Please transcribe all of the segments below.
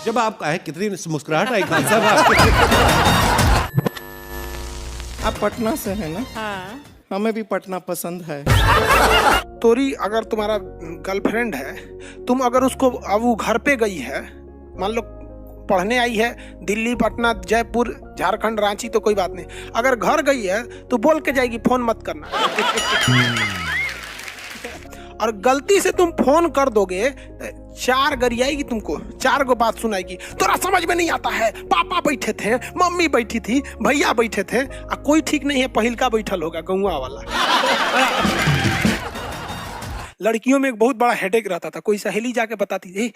जब आप आए कितनी मुस्कुराहट आई खान साहब आपके। आप पटना से है ना? हाँ। हमें भी पटना पसंद है। तोरी अगर तुम्हारा गर्लफ्रेंड है, तुम अगर उसको अब वो घर पे गई है, मान लो पढ़ने आई है दिल्ली, पटना, जयपुर, झारखंड, रांची, तो कोई बात नहीं। अगर घर गई है तो बोल के जाएगी फोन मत करना। और गलती से तुम फोन कर दोगे, 4 गरियाएगी तुमको, 4 गो बात सुनाएगी। तोरा समझ में नहीं आता है, पापा बैठे थे, मम्मी बैठी थी, भैया बैठे थे, कोई ठीक नहीं है, पहिलका बैठल होगा गौवा वाला। लड़कियों में एक बहुत बड़ा हेडेक रहता था। कोई सहेली जाके बताती थी,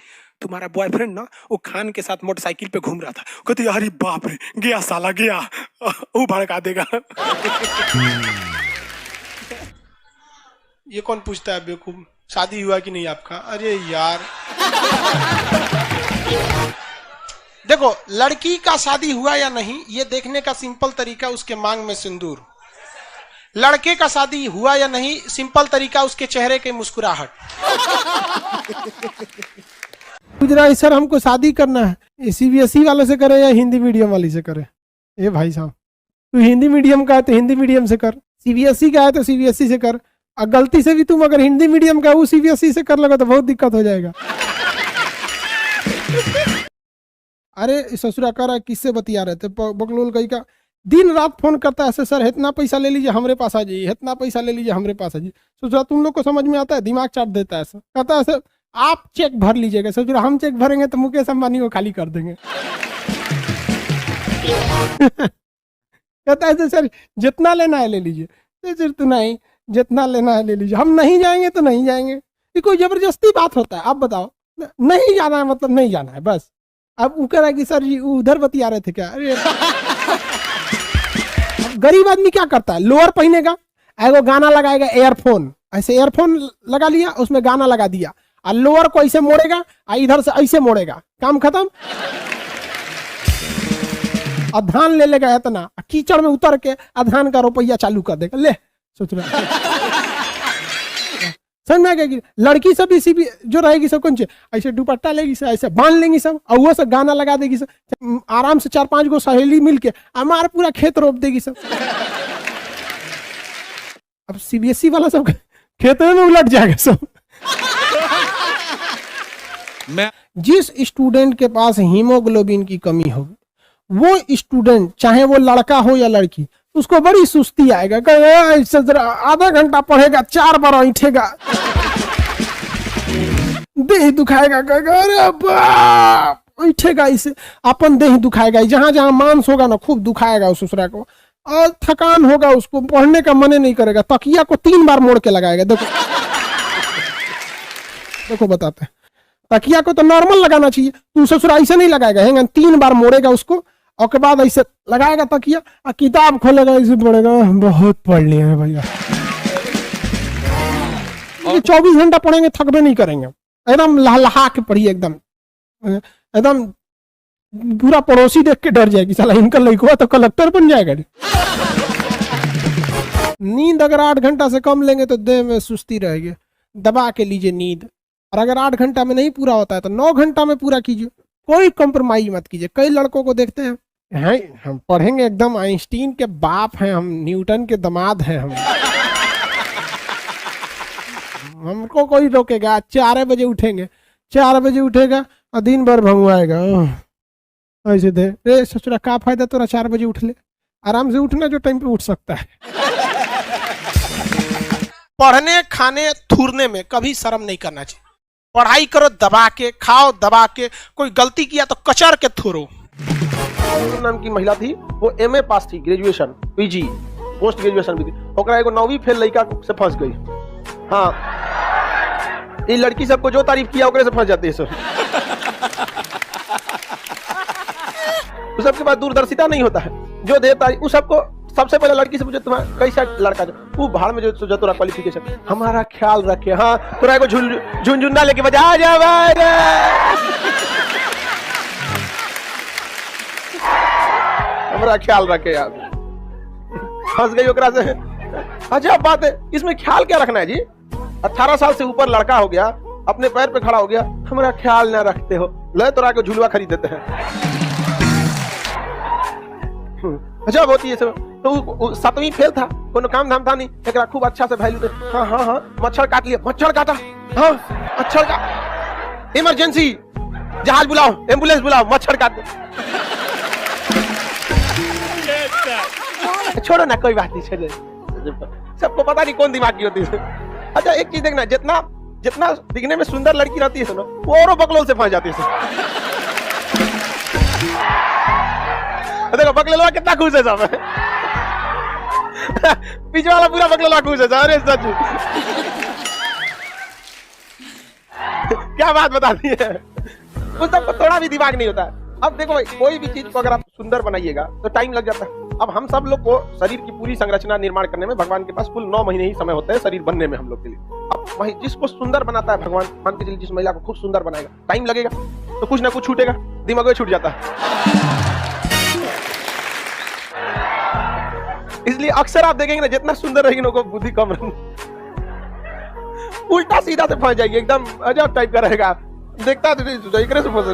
तुम्हारा बॉयफ्रेंड ना वो खान के साथ मोटरसाइकिल पे घूम रहा था। कहती अरे बाप रे, गया साला गया, वो भड़का देगा। ये कौन पूछता है बेवकूफ, शादी हुआ कि नहीं आपका? अरे यार देखो, लड़की का शादी हुआ या नहीं ये देखने का सिंपल तरीका उसके मांग में सिंदूर, लड़के का शादी हुआ या नहीं सिंपल तरीका उसके चेहरे की मुस्कुराहट। गुजरा सर हमको शादी करना है, सीबीएसई वालों से करे या हिंदी मीडियम वाली से करे? ए भाई साहब, तू हिंदी मीडियम का है तो हिंदी मीडियम से कर, सीबीएसई का है तो सीबीएसई से कर। और गलती से भी तुम अगर हिंदी मीडियम का वो सीबीएसई से कर लगा तो बहुत दिक्कत हो जाएगा। अरे ससुरा कर किससे बतिया रहे थे, बकलोल कहीं का दिन रात फोन करता है, सर इतना पैसा ले लीजिए हमारे पास आ जाइए, इतना पैसा ले लीजिए हमारे पास आ जाइए। ससुरा तुम लोग को समझ में आता है, दिमाग चाट देता है सर। कहता है सर आप चेक भर लीजिएगा। ससुरा हम चेक भरेंगे तो मुकेश अंबानी को खाली कर देंगे। कहता है सर जितना लेना है ले लीजिए। सर तो नहीं, जितना लेना है ले लीजिए, हम नहीं जाएंगे तो नहीं जाएंगे। ये कोई जबरदस्ती बात होता है? आप बताओ, नहीं जाना है मतलब नहीं जाना है बस। अब वो कह रहा है कि सर जी उधर बतिया रहे थे क्या? अरे गरीब आदमी क्या करता है, लोअर पहनेगा, एगो गाना लगाएगा, एयरफोन, ऐसे एयरफोन लगा लिया, उसमें गाना लगा दिया, और लोअर को ऐसे मोड़ेगा, इधर से ऐसे मोड़ेगा, काम खत्म। और धान ले लेगा इतना, कीचड़ में उतर के धान का रुपया चालू कर देगा। ले सोच रहा समझ में आ गया? लड़की सब इसी भी जो रहेगी सब कौन से ऐसे दुपट्टा लेगी सब, ऐसे बांध लेंगी सब, और वो सब गाना लगा देगी सब, आराम से 4-5 गो सहेली मिलके हमारा पूरा खेत रोप देगी सब। अब सीबीएसई वाला सब खेत में उलट जाएगा सब। जिस स्टूडेंट के पास हीमोग्लोबिन की कमी होगी, वो स्टूडेंट चाहे वो लड़का हो या लड़की, उसको बड़ी सुस्ती आएगा। आधा घंटा पढ़ेगा, 4 बार ऐठेगा, देह दुखाएगा, अरे बाप ऐठेगा, इसे अपन देह दुखाएगा, जहां जहां मांस होगा ना खूब दुखाएगा उस ससुरा को, और थकान होगा, उसको पढ़ने का मन नहीं करेगा, तकिया को 3 बार मोड़ के लगाएगा। देखो देखो बताते हैं, तकिया को तो नॉर्मल लगाना चाहिए, तू ससुरा ऐसे नहीं लगाएगा, है 3 बार मोड़ेगा उसको, और के बाद ऐसे लगाएगा तकिया, और किताब खोलेगा, ऐसे पढ़ेगा, बहुत पढ़ लिया है भैया। 24 घंटा पढ़ेंगे थकबे नहीं करेंगे, एकदम लहा के पढ़िए, एकदम एकदम पूरा पड़ोसी देख के डर जाएगी, साला इनका लड़का तो कलेक्टर बन जाएगा। नींद अगर 8 घंटा से कम लेंगे तो देह में सुस्ती रहेगी, दबा के लीजिए नींद। और अगर 8 घंटा में नहीं पूरा होता है तो 9 घंटा में पूरा कीजिए, कोई कॉम्प्रोमाइज मत कीजिए। कई लड़कों को देखते हैं, हम पढ़ेंगे, एकदम आइंस्टीन के बाप हैं हम, न्यूटन के दामाद हैं हम, हमको कोई रोकेगा? 4 बजे उठेंगे, 4 बजे उठेगा और दिन भर भंगवाएगा ऐसे दे। रे ससुरा का फायदा तोरा 4 बजे उठ ले, आराम से उठना जो टाइम पे उठ सकता है। पढ़ने, खाने, थूरने में कभी शर्म नहीं करना चाहिए। पढ़ाई करो दबा के, खाओ दबा के, कोई गलती किया तो कचर के थूरो। नाम की महिला थी, वो एमए पास थी, ग्रेजुएशन, पीजी, पोस्ट ग्रेजुएशन भी थी, ओकरा एगो 9वीं फेल लड़का से फंस गई। हाँ, ये लड़की सबको जो तारीफ किया ओकरे से फंस जाते हैं सब। उस सबके बाद दूरदर्शिता नहीं होता है, जो दे तारीफ उस सबको, सबसे पहले लड़की से पूछे तुम्हारा कैसा लड़का, जो वो भाड़ में जो तोरा क्वालिफिकेशन, हमारा ख्याल रखे, हाँ तोरा एगो झुनझुना लेके बजा जा, हमारा ख्याल रखे यार। फंस गई ओकरा से। अच्छा बात है, इसमें ख्याल क्या रखना है जी? 18 साल से ऊपर लड़का हो गया, अपने पैर पे खड़ा हो गया, हमारा ख्याल ना रखते हो, ले तो के झुलवा खरीद देते हैं। अच्छा होती है सब। तो 7वीं फेल था, कोनो काम धाम था नहीं, एक खूब अच्छा से वैल्यू दे। हाँ हाँ हाँ, मच्छर काट लिया, मच्छर काटा, हाँ मच्छर का इमरजेंसी, जहाज बुलाओ, एम्बुलेंस बुलाओ, मच्छर काट दो। छोड़ो ना, कोई बात नहीं, छोड़ो। सबको पता नहीं कौन दिमाग की होती है। अच्छा एक चीज देखना, जितना जितना दिखने में सुंदर लड़की रहती है सुनो, वो औरों बकलोल से फंस जाती है। देखो बकलोलवा कितना खुश है सब। पीछे वाला पूरा बकलोलवा खुश है। अरे सच क्या बात बता दी है। उस सबको थोड़ा भी दिमाग नहीं होता। अब देखो भाई, कोई भी चीज को अगर आप सुंदर बनाइएगा तो टाइम लग जाता है। अब हम सब लोग को शरीर की पूरी संरचना निर्माण करने में भगवान के पास कुल 9 महीने ही समय होता है शरीर बनने में हम लोग के लिए। अब वही जिसको सुंदर बनाता है भगवान, मान के चलिए जिस महिला को खूब सुंदर बनाएगा, टाइम लगेगा तो कुछ ना कुछ छूटेगा, दिमाग में छूट जाता है। इसलिए अक्सर आप देखेंगे ना, जितना सुंदर रहेगी ना, बुद्धि कम रहेगी, उल्टा सीधा से फंस जाएगी, एकदम अजब टाइप का रहेगा। देखता तो नहीं, से फंस।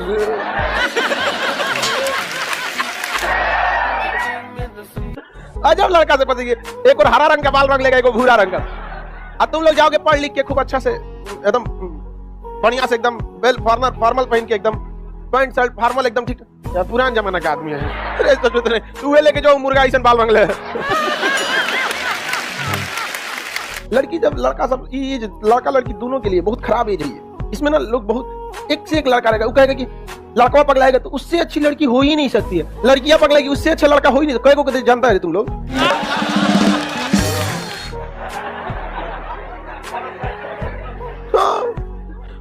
अजब लड़का से फंसेगी। एक और हरा रंग का बाल रंग लेगा, एक और भूरा रंग का। अब तुम लोग जाओगे पढ़ लिख के खूब अच्छा से एकदम बढ़िया से एकदम वेल फॉर्मल पहन के एकदम पैंट शर्ट फॉर्मल एकदम ठीक, पुरान जमाना का आदमी है। अरे तू लेके जाओ मुर्गा ऐसा बाल रंग ले। लड़की जब लड़का सब ये लड़का लड़की दोनों के लिए बहुत खराब एज है। इसमें ना लोग बहुत एक से एक लड़का रहेगा, वो कहेगा कि लड़का पगलाएगा तो उससे अच्छी लड़की हो ही नहीं सकती है, लड़कियां पगलाएगी उससे अच्छा लड़का हो ही नहीं। कई को जानता है तुम लोग?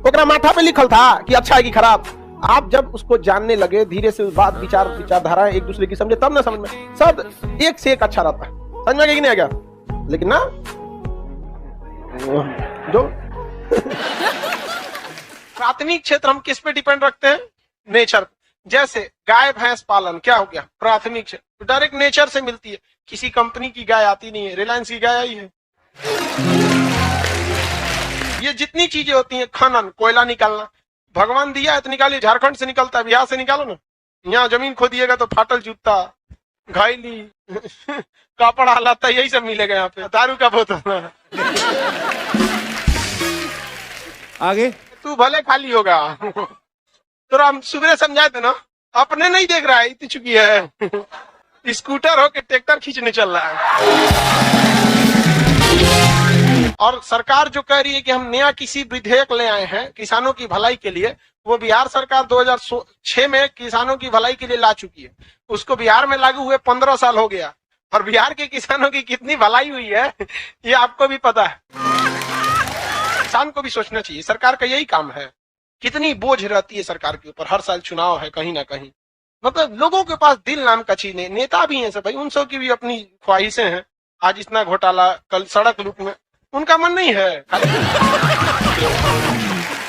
ओकरा माथा पे लिखल था कि अच्छा है कि खराब। आप जब उसको जानने लगे, धीरे से बात विचारधाराएं एक दूसरे की समझे, तब ना समझ में सब एक से एक अच्छा रहता है। समझ में नहीं आ गया? लेकिन ना जो प्राथमिक क्षेत्र हम किस पे डिपेंड रखते हैं? नेचर। जैसे गाय भैंस पालन क्या हो गया? प्राथमिक क्षेत्र, तो डायरेक्ट नेचर से मिलती है। किसी कंपनी की गाय आती नहीं है, रिलायंस की गाय आई है। ये जितनी चीजें होती हैं, खनन, कोयला निकालना, भगवान दिया है तो निकालिए। झारखंड से निकलता है, बिहार से निकालो ना। यहाँ जमीन खोदिएगा तो फाटल जूता, घायली, कपड़ा लाता, यही सब मिलेगा। यहाँ पे दारू का बोतल। आगे तू भले खाली होगा, तो हम सुबह समझाए थे ना, अपने नहीं देख रहा है, इतनी चुकी है। स्कूटर हो के ट्रैक्टर खींचने चल रहा है। और सरकार जो कह रही है कि हम नया किसी विधेयक ले आए हैं किसानों की भलाई के लिए, वो बिहार सरकार 2006 में किसानों की भलाई के लिए ला चुकी है। उसको बिहार में लागू हुए 15 साल हो गया, और बिहार के किसानों की कितनी भलाई हुई है ये आपको भी पता है। किसान को भी सोचना चाहिए, सरकार का यही काम है। कितनी बोझ रहती है सरकार के ऊपर, हर साल चुनाव है कहीं ना कहीं। मतलब लोगों के पास दिल नाम का चीज नहीं, नेता भी हैं सब भाई, उन सब की भी अपनी ख्वाहिशें हैं। आज इतना घोटाला, कल सड़क लूट में, उनका मन नहीं है।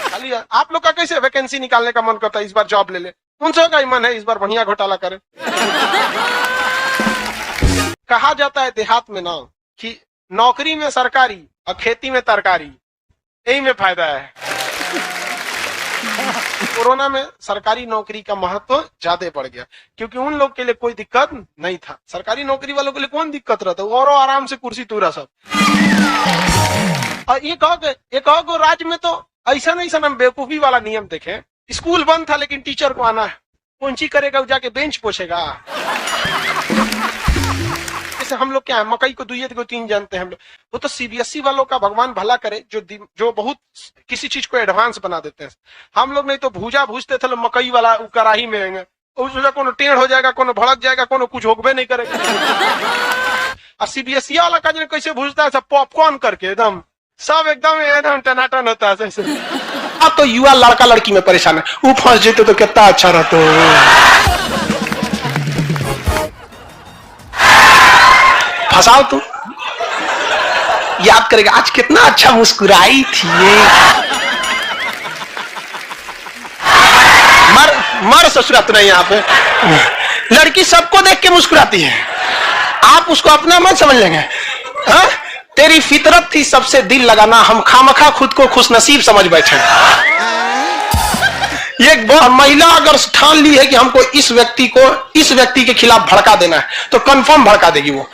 खाली आप लोग का कैसे वैकेंसी निकालने का मन करता है, इस बार जॉब ले ले, उन सब का ही मन है इस बार बढ़िया घोटाला करे। कहा जाता है देहात में ना कि नौकरी में सरकारी और खेती में तरकारी, यही में फायदा है। कोरोना में सरकारी नौकरी का महत्व ज्यादा बढ़ गया, क्योंकि उन लोग के लिए कोई दिक्कत नहीं था। सरकारी नौकरी वालों के लिए कौन दिक्कत रहता, वो और आराम से कुर्सी तूरा सब। और ये कहो राज्य में तो ऐसा हम बेवकूफी वाला नियम देखें। स्कूल बंद था लेकिन टीचर को आना है, कौन ची करेगा? जाके बेंच पोछेगा। जैसे हम लोग क्या है, मकई को 2-3 जानते हैं हम लोग, वो तो सीबीएसई वालों का भगवान भला करे जो बहुत किसी चीज को एडवांस बना देते हैं। हम लोग नहीं तो भूजा भूजते थे मकई वाला कड़ाही में, उसमें कोनो टेढ़ हो जाएगा, कोनो भड़क जाएगा, कोनो कुछ होगबे नहीं करेगा। और सीबीएसई वाला का जो कैसे भूजता है, सब पॉपकॉर्न करके एकदम सब एकदम टनाटन होता है। अब तो युवा लड़का लड़की में परेशान है, वो फंस जेते तो कितना अच्छा रहता। फंसाओ तू, याद करेगा आज कितना अच्छा मुस्कुराई थी ये। मर ससुरा तो नहीं, यहाँ पे लड़की सबको देख के मुस्कुराती है, आप उसको अपना मत समझ लेंगे। हाँ? तेरी फितरत थी सबसे दिल लगाना, हम खामखा खुद को खुशनसीब समझ बैठे। ये महिला अगर ठान ली है कि हमको इस व्यक्ति के खिलाफ भड़का देना है, तो कंफर्म भड़का देगी वो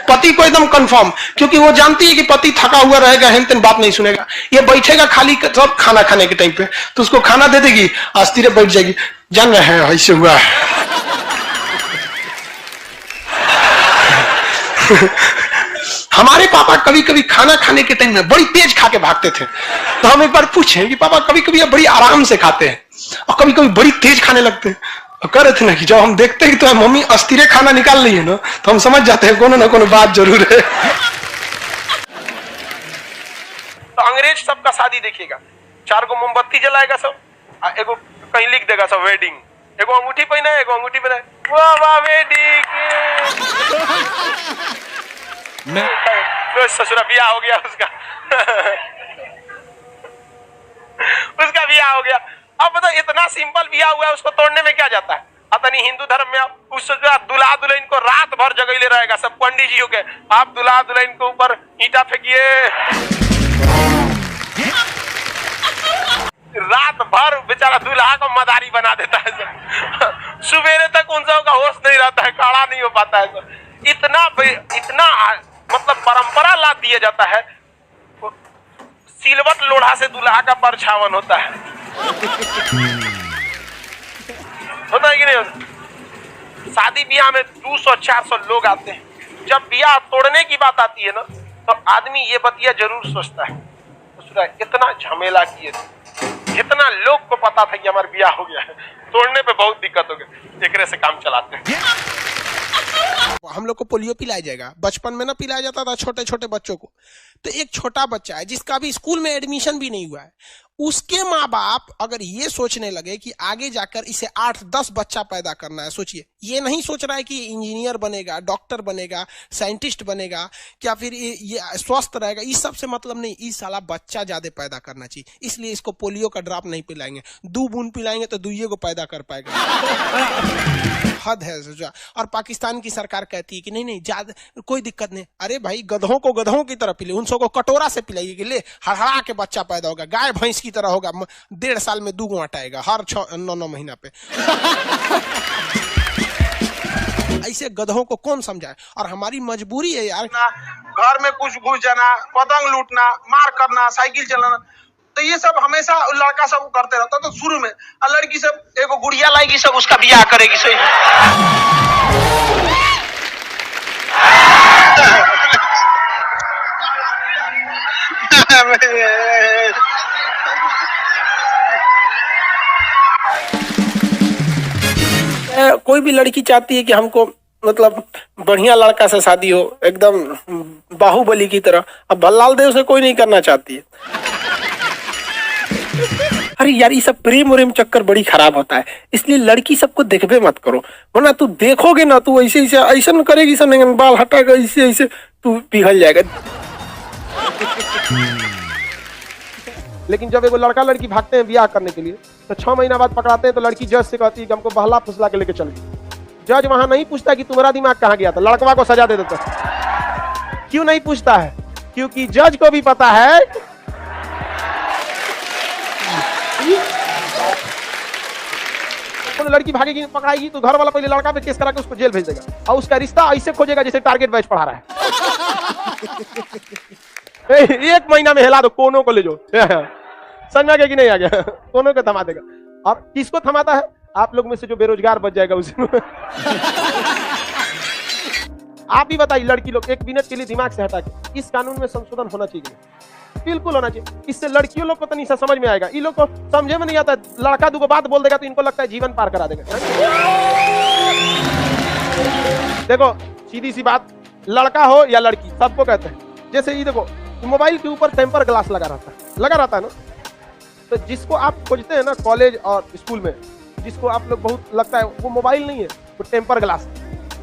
पति को, एकदम कंफर्म, क्योंकि वो जानती है कि पति थका हुआ रहेगा, हेन बात नहीं सुनेगा। ये बैठेगा खाली सब खाना खाने के टाइम पे, तो उसको खाना दे देगी, आस्तीरे बैठ जाएगी, जान रहे हैं ऐसे हुआ है। हमारे पापा कभी कभी खाना खाने के टाइम में बड़ी तेज खा के भागते थे, तो हम एक बार पूछे कि पापा कभी कभी बड़ी आराम से खाते हैं और कभी कभी बड़ी तेज खाने लगते हैं, और कह रहे थे ना कि जब हम देखते हैं कि तो मम्मी अस्थिरे खाना निकाल रही है ना, तो हम समझ जाते हैं कोनो ना कोनो बात जरूर है। तो अंग्रेज सबका शादी देखिएगा, 4 गो मोमबत्ती जलाएगा सब, एगो कहीं लिख देगा सब वेडिंग, एगो अंगूठी पहना है, एगो अंगूठी पहना है, वाह वाह वेडिंग। ससुरा बियाह हो गया उसका उसका बियाह हो गया। अब बताओ इतना सिंपल बियाह हुआ है, उसको तोड़ने में क्या जाता है? अतनी हिंदू धर्म में उस दुल्हा दुल्हन को रात भर जगैले रहेगा सब पंडित जी के, आप दुल्हा दुल्हन के ऊपर ईंटा फेंकिए, रात भर बेचारा दूल्हा को मदारी बना देता है सब। सुबेरे तक उन सबका होश नहीं रहता है, काढ़ा नहीं हो पाता है सब। इतना मतलब परंपरा ला दिया जाता है, सिलवट लोढ़ा से दूल्हा का परछावन होता है। होता है कि नहीं होता? शादी ब्याह में 200-400 लोग आते हैं, जब ब्याह तोड़ने की बात आती है ना, तो आदमी ये बतिया जरूर सोचता है, इतना झमेला किए थे, जितना लोग को पता था कि हमारा ब्याह हो गया है, तोड़ने पे बहुत दिक्कत हो गई, एकरे से काम चलाते हैं। हम लोग को पोलियो पिलाया जाएगा, बचपन में ना पिलाया जाता था छोटे छोटे बच्चों को। तो एक छोटा बच्चा है जिसका भी स्कूल में एडमिशन भी नहीं हुआ है, उसके माँ बाप अगर ये सोचने लगे कि आगे जाकर इसे 8-10 बच्चा पैदा करना है, सोचिए, ये नहीं सोच रहा है कि इंजीनियर बनेगा, डॉक्टर बनेगा, साइंटिस्ट बनेगा, क्या फिर ये स्वस्थ रहेगा, इस सब से मतलब नहीं, इस साला बच्चा ज्यादा पैदा करना चाहिए, इसलिए इसको पोलियो का ड्रॉप नहीं पिलाएंगे, 2 बूंद पिलाएंगे तो 2 को पैदा कर पाएगा। हद है। और पाकिस्तान की सरकार कहती है कि नहीं ज्यादा कोई दिक्कत नहीं, अरे भाई गधों को गधों की तरह पिले, उन सबको कटोरा से पिलाइए कि ले हड़हड़ा के बच्चा पैदा होगा, गाय भैंस की तरह होगा, 1.5 साल में 2 आटाएगा हर 9 महीना पे। ऐसे गधों को कौन समझाए? और हमारी मजबूरी है यार, घर में कुछ घुस जाना, पतंग लूटना, मार करना, साइकिल चलाना, तो ये सब हमेशा लड़का सब करते रहता। तो शुरू में लड़की सब एगो गुड़िया लाएगी, सब उसका बियाह करेगी सही। कोई भी लड़की चाहती है कि हमको मतलब बढ़िया लड़का से शादी हो, एकदम बाहुबली की तरह। अब भल्लाल देव से कोई नहीं करना चाहती है। अरे यार, ये सब प्रेम उरेम चक्कर बड़ी खराब होता है, इसलिए लड़की सबको देखबे मत करो, वरना तू देखोगे ना, तू ऐसे ऐसा करेगी, बाल हटाकर ऐसे तू पिघल जाएगा। लेकिन जब एगो लड़का लड़की भागते हैं ब्याह करने के लिए, तो 6 महीना बाद पकड़ाते हैं, तो लड़की जज से कहती है कि हमको बहला फुसला के लेके चल गई। जज वहां नहीं पूछता कि तुम्हारा दिमाग कहाँ गया था, लड़कवा को सजा दे देता। क्यों नहीं पूछता है? क्योंकि जज को भी पता है तो लड़की भागेगी, पकड़ाएगी, तो घर वाला पहले लड़का पे केस करा के उसको जेल भेज देगा, और उसका रिश्ता ऐसे खोजेगा जैसे टारगेट बैच पढ़ा रहा है। 1 महीना में हिला दो, कोनों को ले जाओ, समझ में आ गया कि नहीं आ गया? कोनों को थमा देगा। और किसको थमाता है? आप लोग में से जो बेरोजगार बच जाएगा उसे। आप ही बताइए, लड़की लोग 1 मिनट के लिए दिमाग से हटा के, इस कानून में संशोधन होना चाहिए, बिल्कुल होना चाहिए। इससे लड़कियों लोग को तो नहीं समझ में आएगा, इन लोग को समझे में नहीं आता। लड़का 2 बात बोल देगा तो इनको लगता है जीवन पार करा देगा। देखो सीधी सी बात, लड़का हो या लड़की, सबको कहते हैं, जैसे ये देखो मोबाइल के ऊपर टेम्पर ग्लास लगा रहता है ना, तो जिसको आप खोजते हैं ना कॉलेज और स्कूल में, जिसको आप लोग बहुत लगता है वो मोबाइल नहीं है, वो टेम्पर ग्लास,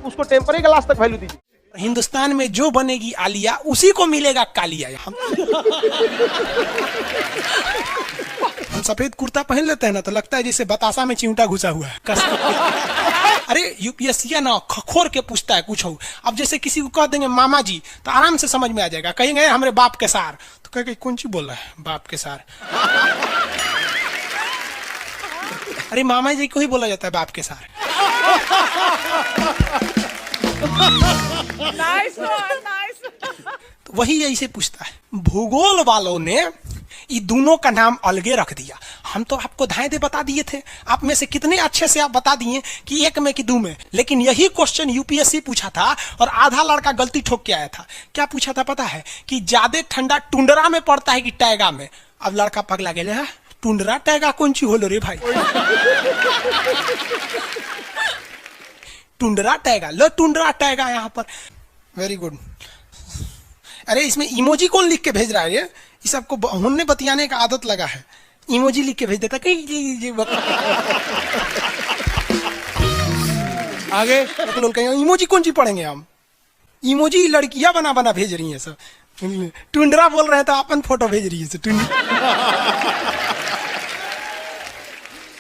उसको टेम्पर ग्लास तक वैल्यू दीजिए। हिंदुस्तान में जो बनेगी आलिया, उसी को मिलेगा कालिया। हम सफेद कुर्ता पहन लेते हैं ना तो लगता है जैसे बतासा में चिमटा घुसा हुआ है। अरे यूपीएससी ना खखोर के पूछता है कुछ हो। अब जैसे किसी को कह देंगे मामा जी तो आराम से समझ में आ जाएगा। कहेंगे हमारे बाप के सार तो कहेंगे कौन सी बोल रहा है बाप के सार। अरे मामा जी को ही बोला जाता है बाप के सार। तो वही ऐसे पूछता है। भूगोल वालों ने ये दोनों का नाम अलगे रख दिया। हम तो आपको धाए दे बता दिए थे, आप में से कितने अच्छे से आप बता दिए कि एक में कि दो में। लेकिन यही क्वेश्चन यूपीएससी पूछा था और आधा लड़का गलती ठोक के आया था। क्या पूछा था पता है? कि ज्यादा ठंडा टुंडरा में पड़ता है कि टैगा में। अब लड़का पगला गया, टुंडरा टैगा कौन सी होलो रे भाई। टुंडरा टैगा, लो टुंडरा टैगा यहाँ पर। Very good. अरे इसमें इमोजी कौन लिख के भेज रहा है? ये सबको हमने बतियाने का आदत लगा है, इमोजी लिख के भेज देता कहीं। आगे लोग कहेंगे इमोजी कौन सी पढ़ेंगे हम? इमोजी लड़कियां बना बना भेज रही हैं सब। टुंडरा बोल रहे हैं तो अपन फोटो भेज रही है।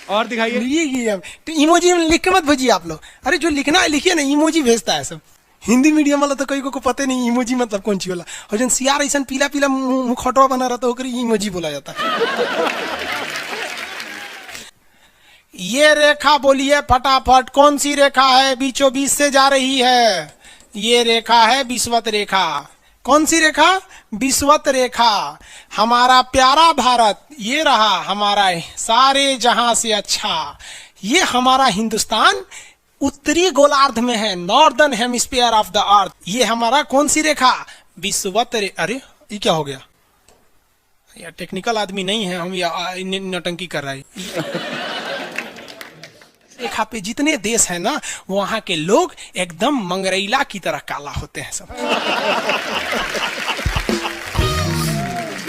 और दिखाइए। ये तो इमोजी लिख के मत भेजिए आप लोग। अरे जो लिखना है लिखिए ना, इमोजी भेजता है सब। हिंदी मीडियम वाला तो कई को पता नहीं इमोजी मतलब कौन सी वाला। और जन सियार ऐसा पीला पीला मुखौटवा बना रहा तो इमोजी बोला जाता है। ये रेखा बोलिए फटाफट, कौन सी रेखा है बीचों बीच से जा रही है? ये रेखा है विषुवत रेखा। कौन सी रेखा? विषुवत रेखा। हमारा प्यारा भारत ये रहा हमारा सारे जहां से अच्छा। ये हमारा हिंदुस्तान उत्तरी गोलार्ध में है, northern hemisphere of the earth. ये हमारा कौन सी रेखा? विषुवत रेखा। अरे ये क्या हो गया यार, टेक्निकल आदमी नहीं है हम, या नौटंकी कर रहा है। रेखा पे जितने देश है ना वहां के लोग एकदम मंगरैला की तरह काला होते हैं सब।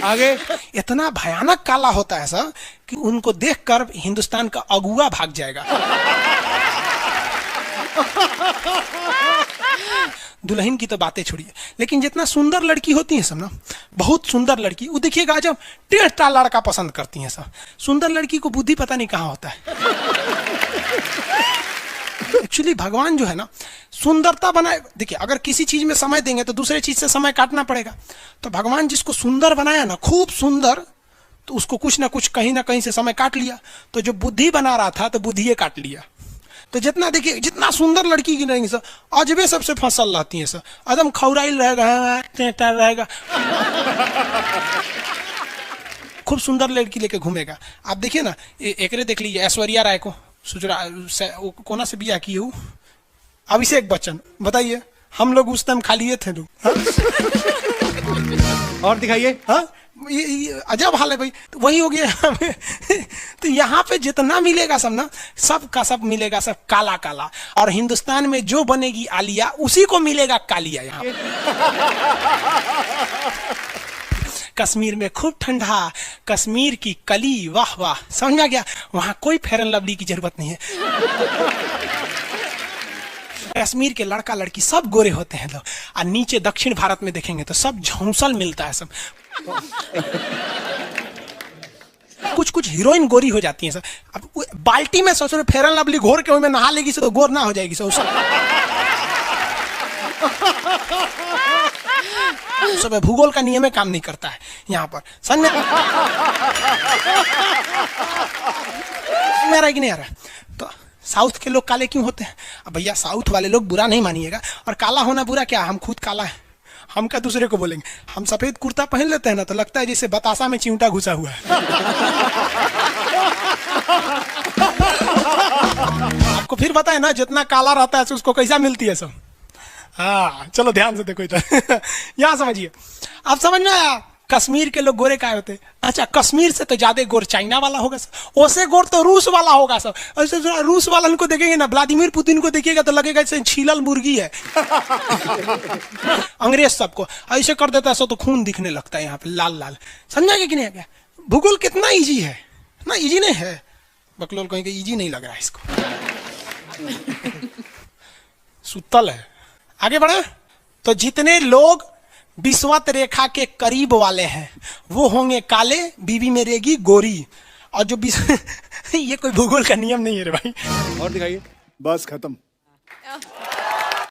आगे इतना भयानक काला होता है सब कि उनको देखकर हिंदुस्तान का अगुआ भाग जाएगा। दुल्हन की तो बातें छोड़िए, लेकिन जितना सुंदर लड़की होती है सब ना, बहुत सुंदर लड़की, वो देखिएगा जब टेढ़ा लड़का पसंद करती है सब। सुंदर लड़की को बुद्धि पता नहीं कहाँ होता है। एक्चुअली भगवान जो है ना सुंदरता बनाए। देखिए अगर किसी चीज में समय देंगे तो दूसरे चीज से समय काटना पड़ेगा। तो भगवान जिसको सुंदर बनाया ना, खूब सुंदर, तो उसको कुछ ना कुछ कहीं ना कहीं से समय काट लिया। तो जो बुद्धि बना रहा था तो बुद्धि काट लिया। तो जितना देखिए जितना सुंदर लड़की की रहेंगी सर, अजबे सबसे फसल रहती है सर, एकदम खौराइल रहेगा, खूब सुंदर लड़की लेके घूमेगा। आप देखिए ना, एकरे देख लीजिए ऐश्वर्या राय को, कोना से बिया की हूँ, अभिषेक बच्चन। बताइए हम लोग उस टाइम खाली थे लोग। और दिखाइए। हाँ ये अजब हाल है भाई। तो वही हो गया। तो यहाँ पे जितना मिलेगा सब ना, सब का सब मिलेगा सब काला काला। और हिंदुस्तान में जो बनेगी आलिया उसी को मिलेगा कालिया। यहाँ कश्मीर में खूब ठंडा, कश्मीर की कली, वाह वाह, समझ में आ गया। वहां कोई फेयर एंड लवली की जरूरत नहीं है। कश्मीर के लड़का लड़की सब गोरे होते हैं लोग। और नीचे दक्षिण भारत में देखेंगे तो सब झौंसल मिलता है सब। कुछ कुछ हीरोइन गोरी हो जाती हैं सर। अब बाल्टी में सोचो फेयर एंड लवली घोर के में नहा लेगी तो गोर ना हो जाएगी सर। सब भूगोल का नियम काम नहीं करता है यहाँ पर। समझ में आ रहा है कि नहीं आ रहा है? तो साउथ के लोग काले क्यों होते हैं? अब भैया साउथ वाले लोग बुरा नहीं मानिएगा, और काला होना बुरा क्या, हम खुद काला है, हम क्या दूसरे को बोलेंगे। हम सफेद कुर्ता पहन लेते हैं ना तो लगता है जैसे बतासा में चिमटा घुसा हुआ है। आपको फिर बताए ना जितना काला रहता है उसको कैसा मिलती है सब। हाँ चलो ध्यान से देखो इधर। यहाँ समझिए, आप समझ में आया कश्मीर के लोग गोरे काय होते हैं? अच्छा कश्मीर से तो ज्यादा गोर चाइना वाला होगा सर, ओसे गोर तो रूस वाला होगा सर। ऐसे रूस वाला को देखेंगे ना, व्लादिमीर पुतिन को देखिएगा तो लगेगा जैसे छीलल मुर्गी है। अंग्रेज सबको ऐसे कर देता है सो तो खून दिखने लगता है यहाँ पे लाल लाल। समझा कि नहीं? क्या भूगोल कितना इजी है ना? इजी नहीं है, बकलोल कहेंगे इजी नहीं लग रहा है इसको। सुतल है। आगे बढ़े तो जितने लोग विषुवत रेखा के करीब वाले हैं वो होंगे काले, बीवी में रहेगी गोरी। और जो 20 ये कोई भूगोल का नियम नहीं है रे भाई। और दिखाइए। बस खत्म।